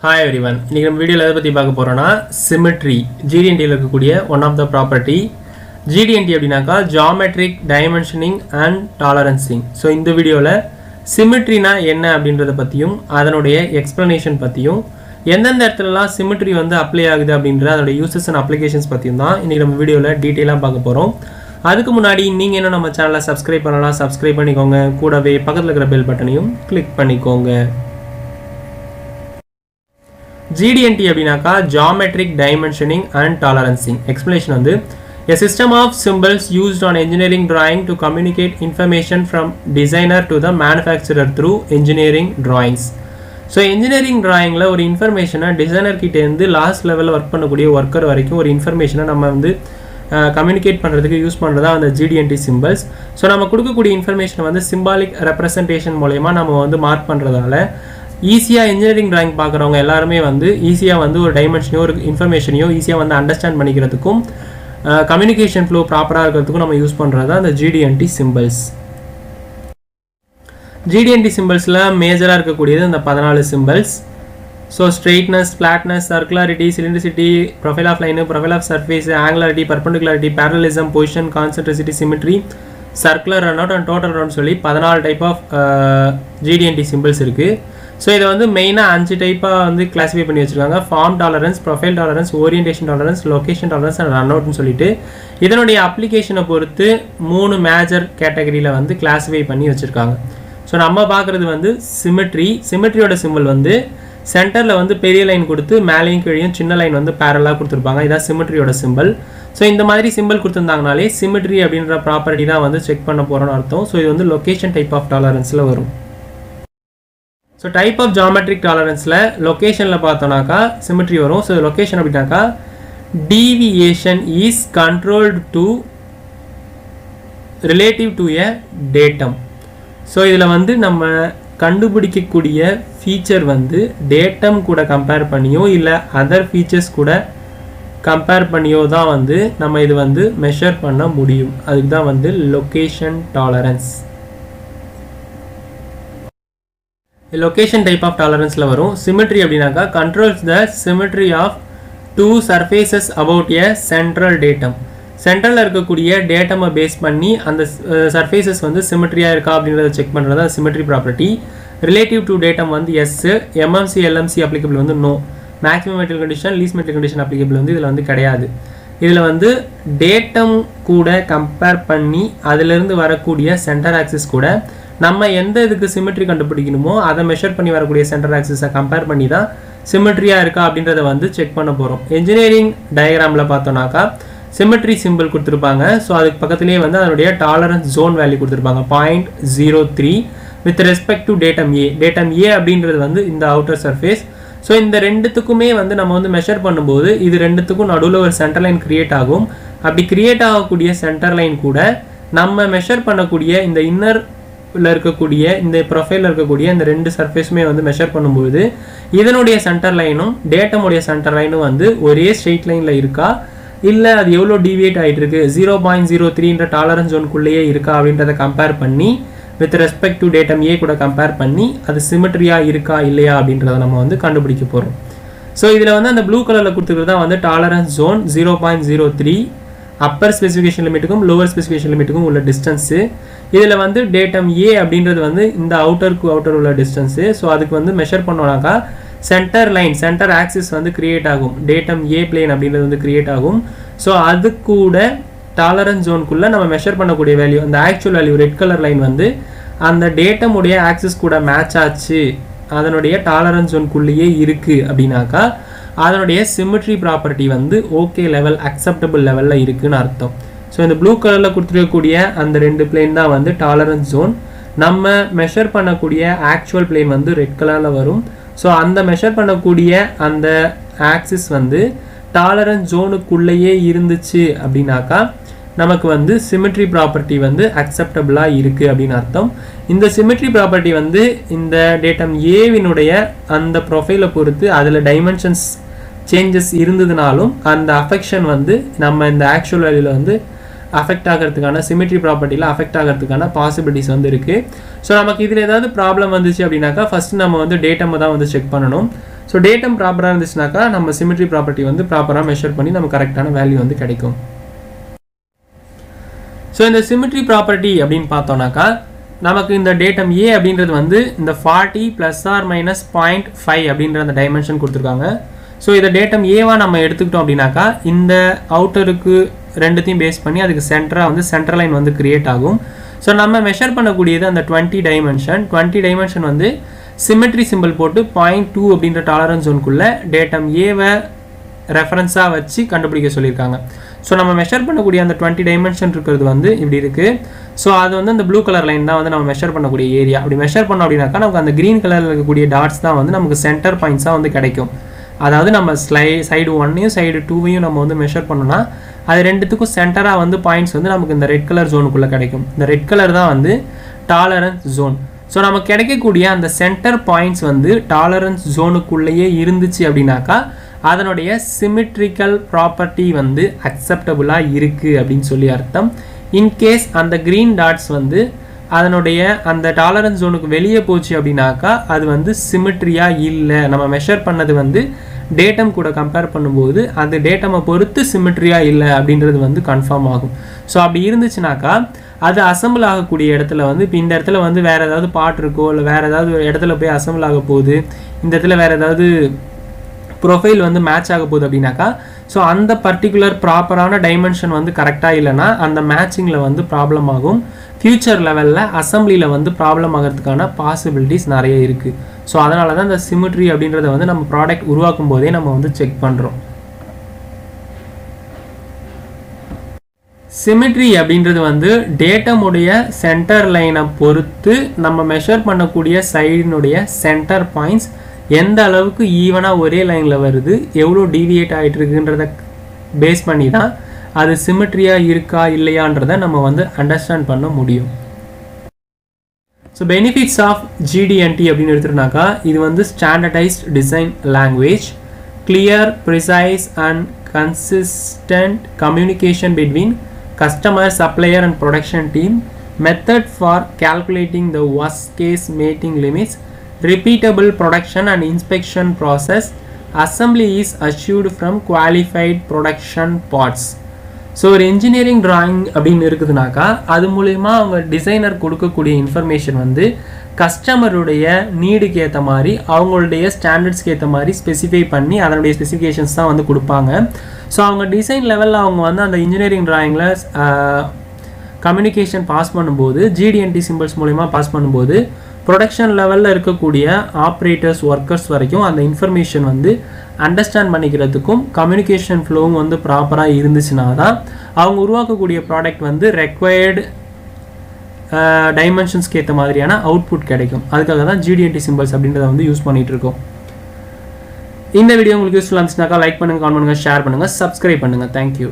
Hi everyone. இன்னைக்கு நம்ம வீடியோல எதை பத்தி பார்க்க போறோம்னா symmetry GDNT ல இருக்கக்கூடிய one of the property. GDNT அப்படினாக்கா geometric dimensioning and tolerancing. So இந்த வீடியோல symmetryனா என்ன அப்படின்றத பத்தியும் அதனுடைய explanation பத்தியும் எந்தெந்த இடத்துலலாம் symmetry வந்து அப்ளை ஆகுது அப்படிங்கற அதோட uses and applications பத்தியும் தான் இன்னைக்கு நம்ம வீடியோல டீடைலா பார்க்க போறோம். அதுக்கு முன்னாடி நீங்க என்ன நம்ம சேனலை subscribe பண்ணலாம் subscribe பண்ணிக்கோங்க. கூடவே பக்கத்துல இருக்கிற bell பட்டனையும் click பண்ணிக்கோங்க. GDNT அப்படினாக்கா Geometric Dimensioning and Tolerancing. Explanation வந்து a system of symbols used on engineering drawing to communicate information from designer to the manufacturer through engineering drawings. So engineering drawingல ஒரு இன்ஃபர்மேஷனை டிசைனர் கிட்ட இருந்து லாஸ்ட் லெவல்ல work பண்ணக்கூடிய worker வரைக்கும் ஒரு இன்ஃபர்மேஷனை நம்ம வந்து கம்யூனிகேட் பண்றதுக்கு யூஸ் பண்றதா அந்த GDNT symbols. ஸோ நம்ம கொடுக்கக்கூடிய இன்ஃபர்மேஷனை வந்து சிம்பாலிக் ரெப்ரசன்டேஷன் மூலமா நம்ம வந்து மார்க் பண்றதால ஈஸியா இன்ஜினியரிங் டிராயிங் பார்க்குறவங்க எல்லாருமே வந்து ஈஸியா வந்து ஒரு டைமென்ஷனையோ ஒரு இன்ஃபர்மேஷனையோ ஈஸியா வந்து அண்டர்ஸ்டாண்ட் பண்ணிக்கிறதுக்கும் கம்யூனிகேஷன் ஃப்ளோ ப்ராப்பரா இருக்கிறதுக்கும் நம்ம யூஸ் பண்றது அந்த GDNT symbols. GDNT symbolsல மேஜரா இருக்கக்கூடியது அந்த 14 symbols. So straightness, flatness, circularity, cylindricity, profile of line, profile of surface, angularity, perpendicularity, parallelism, position, concentricity, symmetry, circular run out and total run சொல்லி 14 type of GDNT symbols இருக்கு. So இதை வந்து மெயினாக 5 டைப்பாக வந்து classify பண்ணி வச்சுருக்காங்க. Form tolerance, profile tolerance, orientation tolerance, location tolerance and run அவுட்னு சொல்லிட்டு இதனுடைய அப்ளிகேஷனை பொறுத்து 3 மேஜர் கேட்டகரியில் வந்து கிளாஸிஃபை பண்ணி வச்சுருக்காங்க. ஸோ நம்ம பார்க்குறது வந்து சிமெட்ரி. சிமெட்ரியோட சிம்பிள் வந்து சென்டரில் வந்து பெரிய லைன் கொடுத்து மேலேயும் கீழேயும் சின்ன லைன் வந்து பேரலாக கொடுத்துருப்பாங்க. இதான் சிமெட்ரியோட சிம்பிள். ஸோ இந்த மாதிரி சிம்பிள் கொடுத்துருந்தாங்கனாலே சிமெட்ரி அப்படின்ற ப்ராப்பர்ட்டி தான் வந்து செக் பண்ண போகிறோன்னு அர்த்தம். ஸோ இது வந்து லொகேஷன் டைப் ஆஃப் டாலரன்ஸில் வரும். ஸோ டைப் ஆஃப் ஜாமெட்ரிக் டாலரன்ஸில் லொக்கேஷனில் பார்த்தோன்னாக்கா சிமெட்ரி வரும். ஸோ லொக்கேஷன் அப்படின்னாக்கா deviation is controlled to relative to a datum. So இதில் வந்து நம்ம கண்டுபிடிக்கக்கூடிய ஃபீச்சர் வந்து டேட்டம் கூட கம்பேர் பண்ணியோ இல்லை அதர் ஃபீச்சர்ஸ் கூட கம்பேர் பண்ணியோ தான் வந்து நம்ம இது வந்து மெஷர் பண்ண முடியும். அதுக்கு தான் வந்து location tolerance. Location type of டாலரன்ஸில் வரும். சிமெட்ரி அப்படின்னாக்கா controls the symmetry of 2 surfaces about a central datum. சென்ட்ரலில் இருக்கக்கூடிய டேட்டமை பேஸ் பண்ணி அந்த சர்ஃபேசஸ் வந்து சிமெட்ரியாக இருக்கா அப்படின்றத செக் பண்ணுறது தான் symmetry property. Relative to datum வந்து எஸ், எம்எம்சி எல்எம்சி அப்ளிகபிள் வந்து no, maximum material condition least material condition applicable வந்து இதில் வந்து கிடையாது. இதில் வந்து டேட்டம் கூட கம்பேர் பண்ணி அதிலிருந்து வரக்கூடிய சென்டர் ஆக்சிஸ் கூட நம்ம எந்த இதுக்கு சிமெட்ரி கண்டுபிடிக்கணுமோ அதை மெஷர் பண்ணி வரக்கூடிய சென்டர் ஆக்சிஸை கம்பேர் பண்ணி தான் சிமெட்ரியாக இருக்கா அப்படின்றத வந்து செக் பண்ண போகிறோம். இன்ஜினியரிங் டயக்ராமில் பார்த்தோன்னாக்கா சிமெட்ரி சிம்பிள் கொடுத்துருப்பாங்க. ஸோ அதுக்கு பக்கத்துலேயே வந்து அதனுடைய டாலரன்ஸ் ஜோன் வேல்யூ கொடுத்துருப்பாங்க 0.03 with respect to datum A. Datum A அப்படின்றது வந்து இந்த அவுட்டர் சர்ஃபேஸ். ஸோ இந்த ரெண்டுத்துக்குமே வந்து நம்ம வந்து மெஷர் பண்ணும்போது இது ரெண்டுத்துக்கும் நடுவில் ஒரு சென்டர் லைன் கிரியேட் ஆகும். அப்படி கிரியேட் ஆகக்கூடிய சென்டர் லைன் கூட நம்ம மெஷர் பண்ணக்கூடிய இந்த இன்னரில் இருக்கக்கூடிய இந்த ப்ரொஃபைலில் இருக்கக்கூடிய இந்த 2 சர்ஃபேஸுமே வந்து மெஷர் பண்ணும்போது இதனுடைய சென்டர் லைனும் டேட்டமுடைய சென்டர் லைனும் வந்து ஒரே ஸ்ட்ரெயிட் லைனில் இருக்கா இல்லை அது எவ்வளோ டிவியேட் ஆகிட்டு இருக்கு 0.03ன்ற டாலரன்ஸ் ஜோனுக்குள்ளேயே இருக்கா அப்படின்றத கம்பேர் பண்ணி வித் ரெஸ்பெக்ட் டு டேட்டம் ஏ கூட கம்பேர் பண்ணி அது சிமெட்ரியாக இருக்கா இல்லையா அப்படின்றத நம்ம வந்து கண்டுபிடிக்க போகிறோம். ஸோ இதில் வந்து அந்த ப்ளூ கலரில் கொடுத்துருக்கிறது தான் வந்து டாலரன்ஸ் ஜோன் 0.03 அப்பர் ஸ்பெசிஃபிகேஷன் லிமிட்டுக்கும் லோவர் ஸ்பெசிஃபிகேஷன் லிமிட்டுக்கும் உள்ள டிஸ்டன்ஸு. இதில் வந்து டேட்டம் ஏ அப்படின்றது வந்து இந்த அவுட்டர் உள்ள டிஸ்டன்ஸு. ஸோ அதுக்கு வந்து மெஷர் பண்ணோன்னாக்கா சென்டர் லைன் சென்டர் ஆக்சிஸ் வந்து கிரியேட் ஆகும். டேட்டம் ஏ பிளேன் அப்படின்றது வந்து கிரியேட் ஆகும். ஸோ அது கூட டாலரன்ஸ் ஜோனுக்குள்ளே நம்ம மெஷர் பண்ணக்கூடிய வேல்யூ அந்த actual value red colour line வந்து அந்த டேட்டமுடைய ஆக்சிஸ் கூட மேட்ச் ஆச்சு அதனுடைய டாலரன்ஸ் ஜோனுக்குள்ளேயே இருக்குது அப்படின்னாக்கா அதனுடைய சிமெட்ரி ப்ராப்பர்ட்டி வந்து ஓகே லெவல் அக்செப்டபிள் லெவலில் இருக்குதுன்னு அர்த்தம். ஸோ இந்த ப்ளூ கலரில் கொடுத்துருக்கக்கூடிய அந்த 2 பிளேன் தான் வந்து டாலரன்ஸ் ஜோன். நம்ம மெஷர் பண்ணக்கூடிய ஆக்சுவல் பிளேன் வந்து ரெட் கலரில் வரும். ஸோ அந்த மெஷர் பண்ணக்கூடிய அந்த ஆக்சிஸ் வந்து டாலரன்ஸ் ஜோனுக்குள்ளேயே இருந்துச்சு அப்படின்னாக்கா நமக்கு வந்து சிமெட்ரி ப்ராப்பர்ட்டி வந்து அக்செப்டபிளாக இருக்குது அப்படின்னு அர்த்தம். இந்த சிமெட்ரி ப்ராப்பர்ட்டி வந்து இந்த டேட்டம் ஏவினுடைய அந்த ப்ரொஃபைலை பொறுத்து அதில் டைமென்ஷன்ஸ் சேஞ்சஸ் இருந்ததுனாலும் அந்த அஃபெக்ஷன் வந்து நம்ம இந்த ஆக்சுவல் வேல்யூவில் வந்து அஃபெக்ட் ஆகிறதுக்கான சிமெட்ரி ப்ராப்பர்ட்டியில் அஃபெக்ட் ஆகிறதுக்கான பாசிபிலிட்டிஸ் வந்து இருக்குது. ஸோ நமக்கு இதில் ஏதாவது ப்ராப்ளம் வந்துச்சு அப்படின்னாக்கா ஃபஸ்ட்டு நம்ம வந்து டேட்டம் தான் வந்து செக் பண்ணணும். ஸோ டேட்டம் ப்ராப்பராக இருந்துச்சுனாக்கா நம்ம சிமெட்ரி ப்ராப்பர்ட்டி வந்து ப்ராப்பராக மெஷர் பண்ணி நம்ம கரெக்டான வேல்யூ வந்து கிடைக்கும். ஸோ இந்த சிமெட்ரி ப்ராப்பர்ட்டி அப்படின்னு பார்த்தோம்னாக்கா நமக்கு இந்த டேட்டம் ஏ அப்படின்றது வந்து இந்த 40 ± 0.5 அப்படின்ற அந்த டைமென்ஷன் கொடுத்துருக்காங்க. ஸோ இதை டேட்டம் ஏவாக நம்ம எடுத்துக்கிட்டோம் அப்படின்னாக்கா இந்த அவுட்டருக்கு ரெண்டுத்தையும் பேஸ் பண்ணி அதுக்கு சென்டராக வந்து சென்டர் லைன் வந்து கிரியேட் ஆகும். ஸோ நம்ம மெஷர் பண்ணக்கூடியது அந்த 20 டைமென்ஷன் வந்து சிமெட்ரி சிம்பிள் போட்டு 0.2 அப்படின்ற டாலரன்ஸ் ஜோனுக்குள்ளே டேட்டம் ஏவை ரெஃபரன்ஸாக வச்சு கண்டுபிடிக்க சொல்லியிருக்காங்க. ஸோ நம்ம மெஷர் பண்ணக்கூடிய அந்த 20 டைமென்ஷன் இருக்கிறது வந்து இப்படி இருக்குது. ஸோ அது வந்து அந்த ப்ளூ கலர் லைன் தான் வந்து நம்ம மெஷர் பண்ணக்கூடிய ஏரியா. அப்படி மெஷர் பண்ணோம் அப்படின்னாக்கா நமக்கு அந்த க்ரீன் கலரில் இருக்கக்கூடிய டாட்ஸ் தான் வந்து நமக்கு சென்டர் பாயிண்ட்ஸாக வந்து கிடைக்கும். அதாவது நம்ம சைடு 1ஐயும் சைடு 2ஐயும் நம்ம வந்து மெஷர் பண்ணோம்னா அது ரெண்டுத்துக்கும் சென்டராக வந்து பாயிண்ட்ஸ் வந்து நமக்கு இந்த ரெட் கலர் ஜோனுக்குள்ளே கிடைக்கும். இந்த ரெட் கலர் தான் வந்து டாலரன்ஸ் ஜோன். ஸோ நமக்கு கிடைக்கக்கூடிய அந்த சென்டர் பாயிண்ட்ஸ் வந்து டாலரன்ஸ் ஜோனுக்குள்ளேயே இருந்துச்சு அப்படின்னாக்கா அதனுடைய சிமெட்ரிக்கல் ப்ராப்பர்ட்டி வந்து அக்செப்டபுளாக இருக்குது அப்படின்னு சொல்லி அர்த்தம். இன்கேஸ் அந்த க்ரீன் டாட்ஸ் வந்து அதனுடைய அந்த டாலரன்ஸ் ஜோனுக்கு வெளியே போச்சு அப்படின்னாக்கா அது வந்து சிமெட்ரியாக இல்லை, நம்ம மெஷர் பண்ணது வந்து டேட்டம் கூட கம்பேர் பண்ணும்போது அது டேட்டமை பொறுத்து சிமெட்ரியாக இல்லை அப்படின்றது வந்து கன்ஃபார்ம் ஆகும். ஸோ அப்படி இருந்துச்சுனாக்கா அது அசம்பிள் ஆகக்கூடிய இடத்துல வந்து இப்போ இந்த இடத்துல வந்து வேறு ஏதாவது பார்ட் இருக்கோ இல்லை வேறு ஏதாவது இடத்துல போய் அசம்பிள் ஆக போகுது, இந்த இடத்துல வேறு ஏதாவது ப்ரொஃபைல் வந்து மேட்ச் ஆக போகுது அப்படின்னாக்கா ஸோ அந்த பர்டிகுலர் ப்ராப்பரான டைமென்ஷன் வந்து கரெக்டாக இல்லைன்னா அந்த மேட்சிங்கில் வந்து ப்ராப்ளம் ஆகும். ஃப்யூச்சர் லெவலில் அசம்பிளியில் வந்து ப்ராப்ளம் ஆகிறதுக்கான பாசிபிலிட்டிஸ் நிறைய இருக்குது. ஸோ அதனால தான் இந்த சிமெட்ரி அப்படின்றத வந்து நம்ம ப்ராடக்ட் உருவாக்கும் போதே நம்ம வந்து செக் பண்ணுறோம். சிமெட்ரி அப்படின்றது வந்து டேட்டமுடைய சென்டர் லைனை பொறுத்து நம்ம மெஷர் பண்ணக்கூடிய சைடினுடைய சென்டர் பாயிண்ட்ஸ் எந்த அளவுக்கு ஈவனாக ஒரே லைனில் வருது, எவ்வளோ டீவியேட் ஆகிட்டு இருக்குன்றத பேஸ் பண்ணி தான் அது சிமெட்ரியாக இருக்கா இல்லையான்றதை நம்ம வந்து அண்டர்ஸ்டாண்ட் பண்ண முடியும். ஸோ பெனிஃபிட்ஸ் ஆஃப் GD&T அப்படின்னு எடுத்துகிட்டோம்னாக்கா இது வந்து standardised design language, clear, precise and consistent communication between customer, supplier and production team, method for calculating the worst case mating limits, repeatable production and inspection process, assembly is assured from qualified production parts. So ஒரு engineering drawing அப்படின்னு இருக்குதுனாக்கா அது மூலயமா அவங்க designer கொடுக்கக்கூடிய information வந்து கஸ்டமருடைய நீடுக்கு ஏற்ற மாதிரி அவங்களுடைய ஸ்டாண்டர்ட்ஸ்க்கு ஏற்ற மாதிரி ஸ்பெசிஃபை பண்ணி அதனுடைய ஸ்பெசிஃபிகேஷன்ஸ் தான் வந்து கொடுப்பாங்க. ஸோ அவங்க டிசைன் லெவலில் அவங்க வந்து அந்த இன்ஜினியரிங் ட்ராயிங்கில் கம்யூனிகேஷன் பாஸ் பண்ணும்போது GD&T சிம்பிள்ஸ் மூலமா பாஸ் பண்ணும்போது ப்ரொடக்ஷன் லெவலில் இருக்கக்கூடிய ஆப்ரேட்டர்ஸ், ஒர்க்கர்ஸ் வரைக்கும் அந்த இன்ஃபர்மேஷன் வந்து அண்டர்ஸ்டாண்ட் பண்ணிக்கிறதுக்கும் கம்யூனிகேஷன் ஃப்ளோவும் வந்து ப்ராப்பராக இருந்துச்சுன்னா தான் அவங்க உருவாக்கக்கூடிய ப்ராடக்ட் வந்து ரெக்வயர்டு டைமென்ஷன்ஸ்க்கு ஏற்ற மாதிரியான அவுட்புட் கிடைக்கும். அதுக்காக தான் GD&T சிம்பிள்ஸ் அப்படின்றத வந்து யூஸ் பண்ணிகிட்டு இருக்கோம். இந்த வீடியோ உங்களுக்கு யூஸ்ஃபுல்லாக இருந்துச்சுனாக்கா லைக் பண்ணுங்கள், கமெண்ட் பண்ணுங்கள், ஷேர் பண்ணுங்கள், சப்ஸ்கிரைப் பண்ணுங்கள். தேங்க்யூ.